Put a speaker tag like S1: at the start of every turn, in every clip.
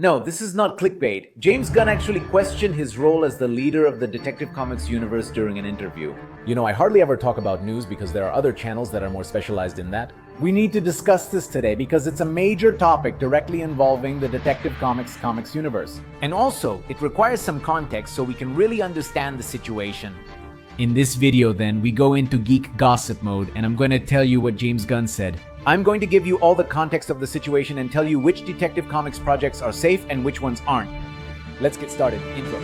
S1: No, this is not clickbait. James Gunn actually questioned his role as the leader of the Detective Comics universe during an interview. You know, I hardly ever talk about news because there are other channels that are more specialized in that. We need to discuss this today because it's a major topic directly involving the Detective Comics universe. And also, it requires some context so we can really understand the situation. In this video then, we go into geek gossip mode and I'm going to tell you what James Gunn said. I'm going to give you all the context of the situation and tell you which Detective Comics projects are safe and which ones aren't. Let's get started. Intro.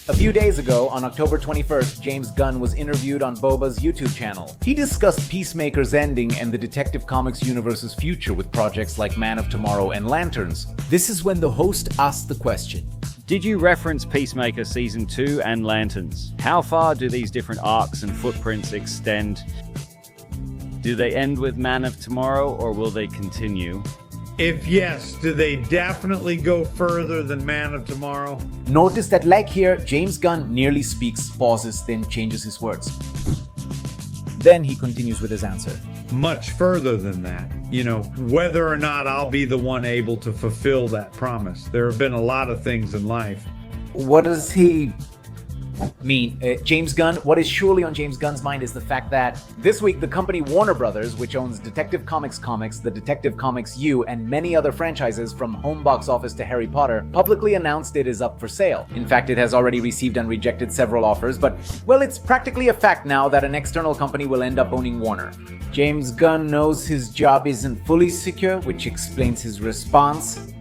S1: A few days ago, on October 21st, James Gunn was interviewed on Boba's YouTube channel. He discussed Peacemaker's ending and the Detective Comics universe's future with projects like Man of Tomorrow and Lanterns. This is when the host asked the question.
S2: Did you reference Peacemaker Season 2 and Lanterns? How far do these different arcs and footprints extend? Do they end with Man of Tomorrow, or will they continue?
S3: If yes, do they definitely go further than Man of Tomorrow?
S1: Notice that like here, James Gunn nearly speaks, pauses, then changes his words. Then he continues with his answer.
S3: Much further than that. You know, whether or not I'll be the one able to fulfill that promise. There have been a lot of things in life.
S1: What does he mean? James Gunn, what is surely on James Gunn's mind is the fact that this week the company Warner Brothers, which owns Detective Comics, the Detective Comics U, and many other franchises from home box office to Harry Potter, publicly announced it is up for sale. In fact, it has already received and rejected several offers, but, well, it's practically a fact now that an external company will end up owning Warner. James Gunn knows his job isn't fully secure, which explains his response.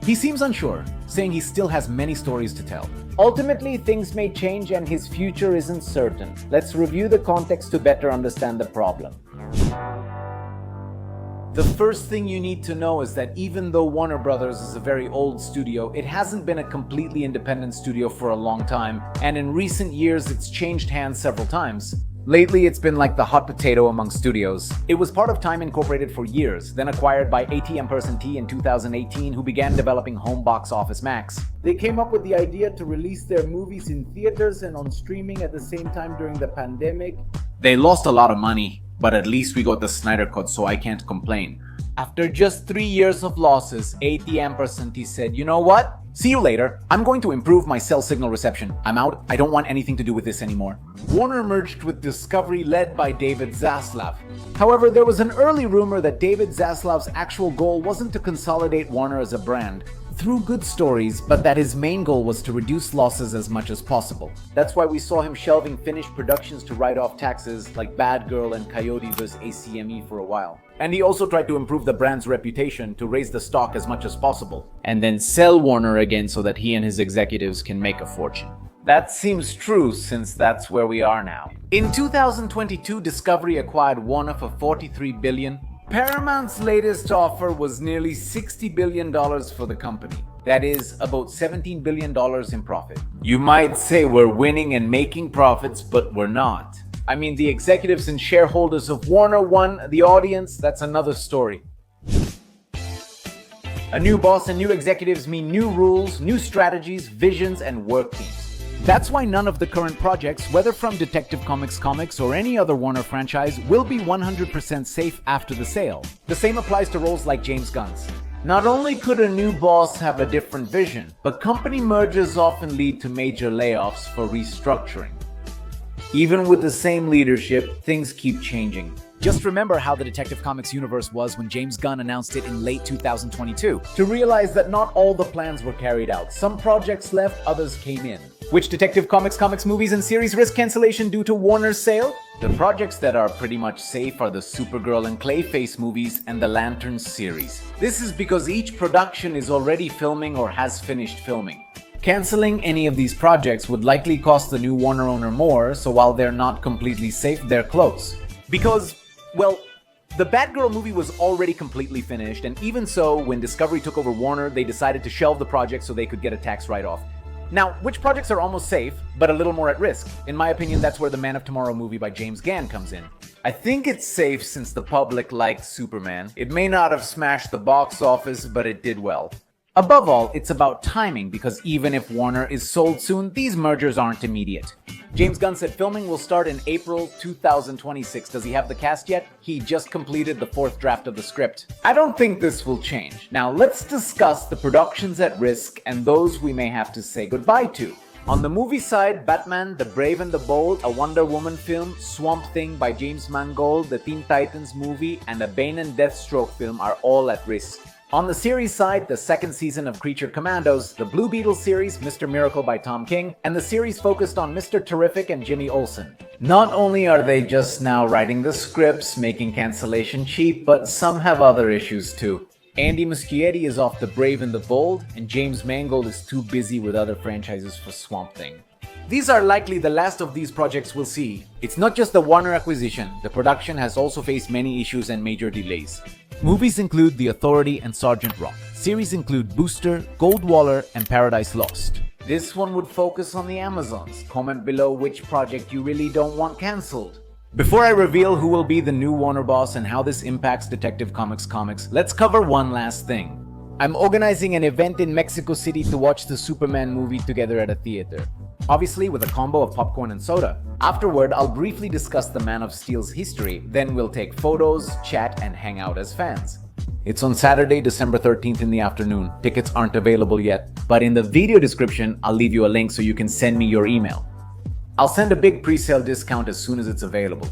S1: He seems unsure, saying he still has many stories to tell. Ultimately, things may change and his future isn't certain. Let's review the context to better understand the problem. The first thing you need to know is that even though Warner Brothers is a very old studio, it hasn't been a completely independent studio for a long time, and in recent years it's changed hands several times. Lately, it's been like the hot potato among studios. It was part of Time Incorporated for years, then acquired by AT&T in 2018, who began developing Home Box Office Max. They came up with the idea to release their movies in theaters and on streaming at the same time during the pandemic. They lost a lot of money, but at least we got the Snyder Cut, so I can't complain. After just 3 years of losses, AT&T said, you know what? See you later. I'm going to improve my cell signal reception. I'm out. I don't want anything to do with this anymore. Warner merged with Discovery, led by David Zaslav. However, there was an early rumor that David Zaslav's actual goal wasn't to consolidate Warner as a brand through good stories, but that his main goal was to reduce losses as much as possible. That's why we saw him shelving finished productions to write off taxes like Bad Girl and Coyote vs. ACME for a while. And he also tried to improve the brand's reputation to raise the stock as much as possible, and then sell Warner again so that he and his executives can make a fortune. That seems true since that's where we are now. In 2022, Discovery acquired Warner for $43 billion. Paramount's latest offer was nearly $60 billion for the company. That is about $17 billion in profit. You might say we're winning and making profits, but we're not. I mean, the executives and shareholders of Warner won, the audience, that's another story. A new boss and new executives mean new rules, new strategies, visions, and work teams. That's why none of the current projects, whether from Detective Comics or any other Warner franchise, will be 100% safe after the sale. The same applies to roles like James Gunn's. Not only could a new boss have a different vision, but company mergers often lead to major layoffs for restructuring. Even with the same leadership, things keep changing. Just remember how the Detective Comics universe was when James Gunn announced it in late 2022. To realize that not all the plans were carried out. Some projects left, others came in. Which Detective Comics movies and series risk cancellation due to Warner's sale? The projects that are pretty much safe are the Supergirl and Clayface movies and the Lanterns series. This is because each production is already filming or has finished filming. Canceling any of these projects would likely cost the new Warner owner more, so while they're not completely safe, they're close. Because, well, the Batgirl movie was already completely finished, and even so, when Discovery took over Warner, they decided to shelve the project so they could get a tax write-off. Now, which projects are almost safe, but a little more at risk? In my opinion, that's where the Man of Tomorrow movie by James Gunn comes in. I think it's safe since the public liked Superman. It may not have smashed the box office, but it did well. Above all, it's about timing because even if Warner is sold soon, these mergers aren't immediate. James Gunn said filming will start in April 2026. Does he have the cast yet? He just completed the 4th draft of the script. I don't think this will change. Now let's discuss the productions at risk and those we may have to say goodbye to. On the movie side, Batman, The Brave and the Bold, a Wonder Woman film, Swamp Thing by James Mangold, the Teen Titans movie, and a Bane and Deathstroke film are all at risk. On the series side, the 2nd season of Creature Commandos, the Blue Beetle series, Mr. Miracle by Tom King, and the series focused on Mr. Terrific and Jimmy Olsen. Not only are they just now writing the scripts, making Cancellation cheap, but some have other issues too. Andy Muschietti is off The Brave and the Bold, and James Mangold is too busy with other franchises for Swamp Thing. These are likely the last of these projects we'll see. It's not just the Warner acquisition, the production has also faced many issues and major delays. Movies include The Authority and Sergeant Rock. Series include Booster, Goldwaller, and Paradise Lost. This one would focus on the Amazons. Comment below which project you really don't want cancelled. Before I reveal who will be the new Warner boss and how this impacts Detective Comics, let's cover one last thing. I'm organizing an event in Mexico City to watch the Superman movie together at a theater. Obviously with a combo of popcorn and soda. Afterward, I'll briefly discuss the Man of Steel's history, then we'll take photos, chat, and hang out as fans. It's on Saturday, December 13th in the afternoon. Tickets aren't available yet, but in the video description, I'll leave you a link so you can send me your email. I'll send a big pre-sale discount as soon as it's available.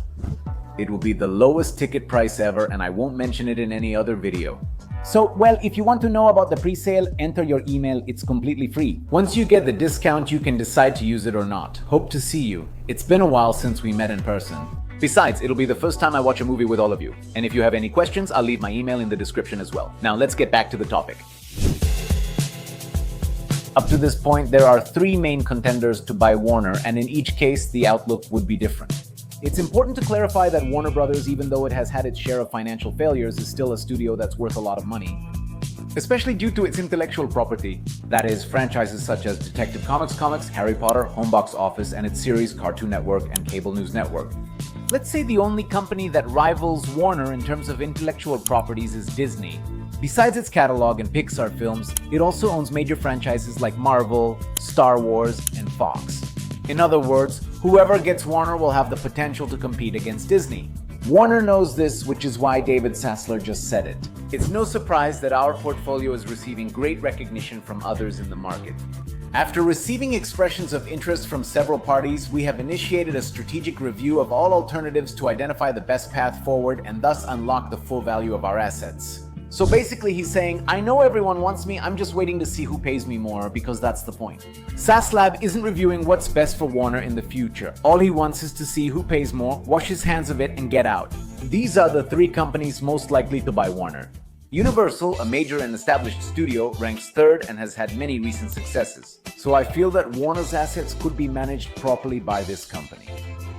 S1: It will be the lowest ticket price ever and I won't mention it in any other video. So, well, if you want to know about the pre-sale, enter your email, it's completely free. Once you get the discount, you can decide to use it or not. Hope to see you. It's been a while since we met in person. Besides, it'll be the first time I watch a movie with all of you. And if you have any questions, I'll leave my email in the description as well. Now let's get back to the topic. Up to this point, there are 3 main contenders to buy Warner, and in each case, the outlook would be different. It's important to clarify that Warner Brothers, even though it has had its share of financial failures, is still a studio that's worth a lot of money. Especially due to its intellectual property, that is, franchises such as Detective Comics, Harry Potter, Home Box Office, and its series Cartoon Network and Cable News Network. Let's say the only company that rivals Warner in terms of intellectual properties is Disney. Besides its catalog and Pixar films, it also owns major franchises like Marvel, Star Wars, and Fox. In other words, whoever gets Warner will have the potential to compete against Disney. Warner knows this, which is why David Sassler just said it. It's no surprise that our portfolio is receiving great recognition from others in the market. After receiving expressions of interest from several parties, we have initiated a strategic review of all alternatives to identify the best path forward and thus unlock the full value of our assets. So basically he's saying, I know everyone wants me, I'm just waiting to see who pays me more, because that's the point. SassLab isn't reviewing what's best for Warner in the future. All he wants is to see who pays more, wash his hands of it, and get out. These are the 3 companies most likely to buy Warner. Universal, a major and established studio, ranks 3rd and has had many recent successes. So I feel that Warner's assets could be managed properly by this company.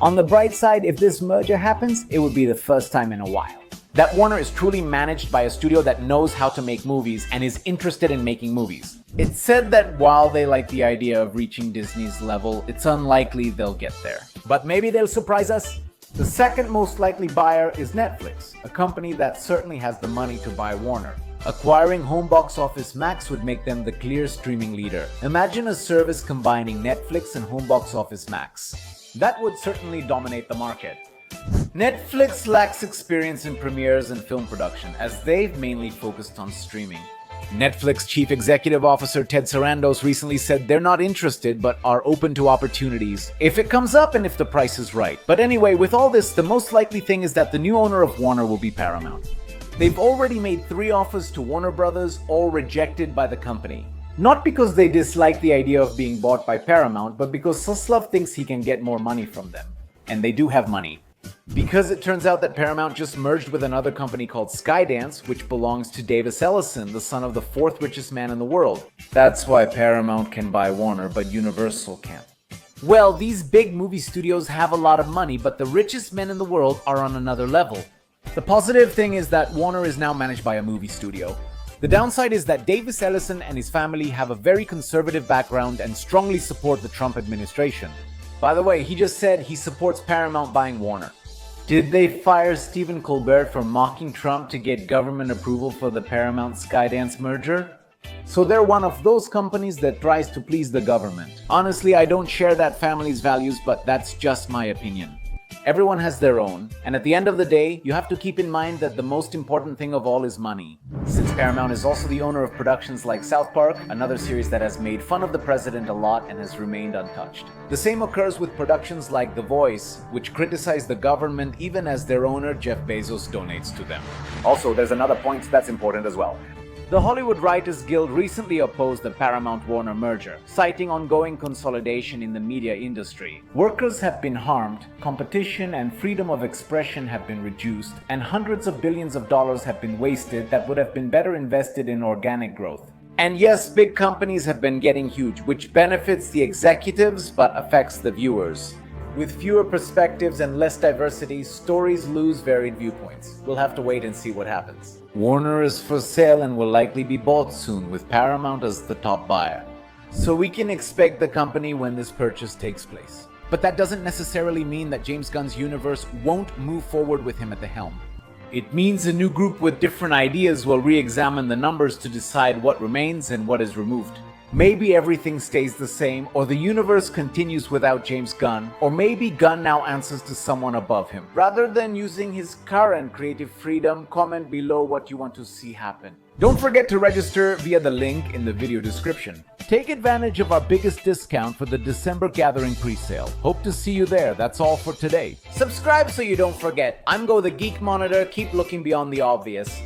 S1: On the bright side, if this merger happens, it would be the first time in a while. That Warner is truly managed by a studio that knows how to make movies and is interested in making movies. It's said that while they like the idea of reaching Disney's level, it's unlikely they'll get there. But maybe they'll surprise us. The 2nd most likely buyer is Netflix, a company that certainly has the money to buy Warner. Acquiring Home Box Office Max would make them the clear streaming leader. Imagine a service combining Netflix and Home Box Office Max. That would certainly dominate the market. Netflix lacks experience in premieres and film production, as they've mainly focused on streaming. Netflix Chief Executive Officer Ted Sarandos recently said they're not interested but are open to opportunities if it comes up and if the price is right. But anyway, with all this, the most likely thing is that the new owner of Warner will be Paramount. They've already made 3 offers to Warner Brothers, all rejected by the company. Not because they dislike the idea of being bought by Paramount, but because Suslov thinks he can get more money from them. And they do have money. Because it turns out that Paramount just merged with another company called Skydance, which belongs to Davis Ellison, the son of the 4th richest man in the world. That's why Paramount can buy Warner, but Universal can't. Well, these big movie studios have a lot of money, but the richest men in the world are on another level. The positive thing is that Warner is now managed by a movie studio. The downside is that Davis Ellison and his family have a very conservative background and strongly support the Trump administration. By the way, he just said he supports Paramount buying Warner. Did they fire Stephen Colbert for mocking Trump to get government approval for the Paramount Skydance merger? So they're one of those companies that tries to please the government. Honestly, I don't share that family's values, but that's just my opinion. Everyone has their own, and at the end of the day, you have to keep in mind that the most important thing of all is money. Since Paramount is also the owner of productions like South Park, another series that has made fun of the president a lot and has remained untouched. The same occurs with productions like The Voice, which criticize the government even as their owner Jeff Bezos donates to them.
S4: Also, there's another point that's important as well.
S1: The Hollywood Writers Guild recently opposed the Paramount-Warner merger, citing ongoing consolidation in the media industry. Workers have been harmed, competition and freedom of expression have been reduced, and hundreds of billions of dollars have been wasted that would have been better invested in organic growth. And yes, big companies have been getting huge, which benefits the executives but affects the viewers. With fewer perspectives and less diversity, stories lose varied viewpoints. We'll have to wait and see what happens. Warner is for sale and will likely be bought soon, with Paramount as the top buyer. So we can expect the company when this purchase takes place. But that doesn't necessarily mean that James Gunn's universe won't move forward with him at the helm. It means a new group with different ideas will re-examine the numbers to decide what remains and what is removed. Maybe everything stays the same, or the universe continues without James Gunn, or maybe Gunn now answers to someone above him. Rather than using his current creative freedom, comment below what you want to see happen. Don't forget to register via the link in the video description. Take advantage of our biggest discount for the December Gathering pre-sale. Hope to see you there. That's all for today. Subscribe so you don't forget. I'm Go the Geek Monitor. Keep looking beyond the obvious.